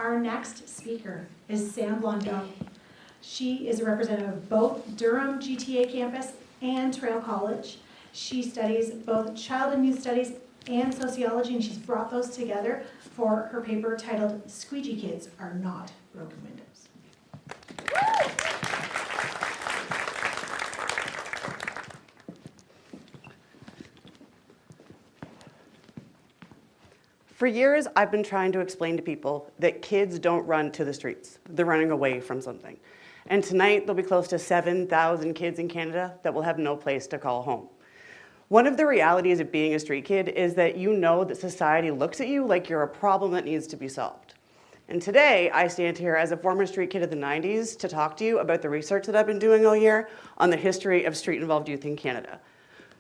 Our next speaker is Sam Blondeau. She is a representative of both Durham GTA campus and Trail College. She studies both child and youth studies and sociology, and she's brought those together for her paper titled Squeegee Kids Are Not Broken Windows. For years, I've been trying to explain to people that kids don't run to the streets. They're running away from something. And tonight, there'll be close to 7,000 kids in Canada that will have no place to call home. One of the realities of being a street kid is that you know that society looks at you like you're a problem that needs to be solved. And today, I stand here as a former street kid of the 90s to talk to you about the research that I've been doing all year on the history of street-involved youth in Canada.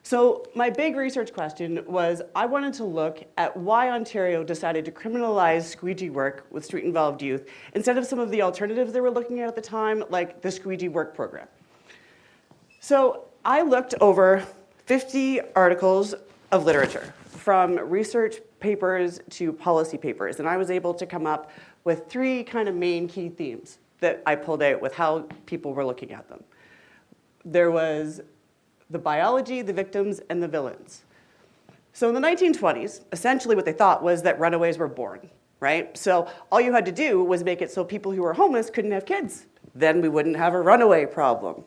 So my big research question was, I wanted to look at why Ontario decided to criminalize squeegee work with street-involved youth instead of some of the alternatives they were looking at the time, like the squeegee work program. So I looked over 50 articles of literature, from research papers to policy papers, and I was able to come up with three kind of main key themes that I pulled out with how people were looking at them. There was the biology, the victims, and the villains. So in the 1920s, essentially what they thought was that runaways were born, right? So all you had to do was make it so people who were homeless couldn't have kids. Then we wouldn't have a runaway problem.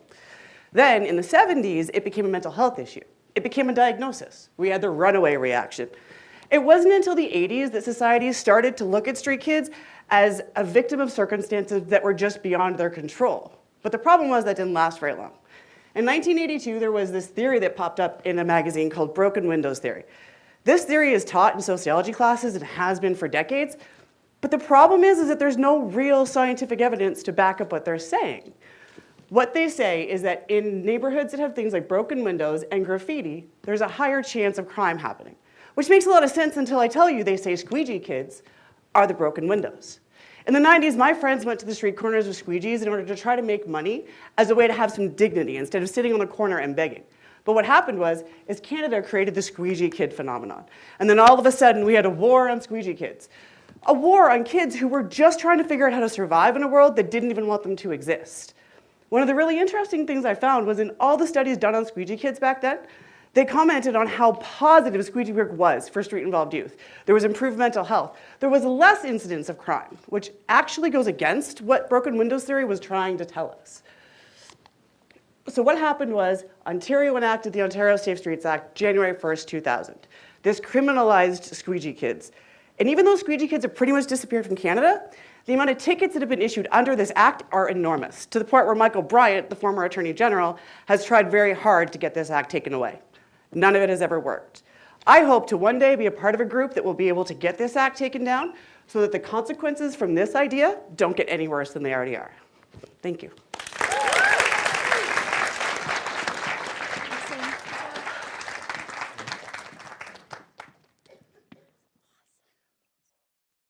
Then in the 70s, it became a mental health issue. It became a diagnosis. We had the runaway reaction. It wasn't until the 80s that society started to look at street kids as a victim of circumstances that were just beyond their control. But the problem was that didn't last very long. In 1982, there was this theory that popped up in a magazine called broken windows theory. This theory is taught in sociology classes and has been for decades, but the problem is that there's no real scientific evidence to back up what they're saying. What they say is that in neighborhoods that have things like broken windows and graffiti, there's a higher chance of crime happening, which makes a lot of sense until I tell you they say squeegee kids are the broken windows. In the 90s, my friends went to the street corners with squeegees in order to try to make money as a way to have some dignity instead of sitting on the corner and begging. But what happened is Canada created the squeegee kid phenomenon. And then all of a sudden, we had a war on squeegee kids. A war on kids who were just trying to figure out how to survive in a world that didn't even want them to exist. One of the really interesting things I found was in all the studies done on squeegee kids back then, they commented on how positive squeegee work was for street-involved youth. There was improved mental health. There was less incidence of crime, which actually goes against what broken windows theory was trying to tell us. So what happened was Ontario enacted the Ontario Safe Streets Act January 1st, 2000. This criminalized squeegee kids. And even though squeegee kids have pretty much disappeared from Canada, the amount of tickets that have been issued under this act are enormous, to the point where Michael Bryant, the former Attorney General, has tried very hard to get this act taken away. None of it has ever worked. I hope to one day be a part of a group that will be able to get this act taken down so that the consequences from this idea don't get any worse than they already are. Thank you.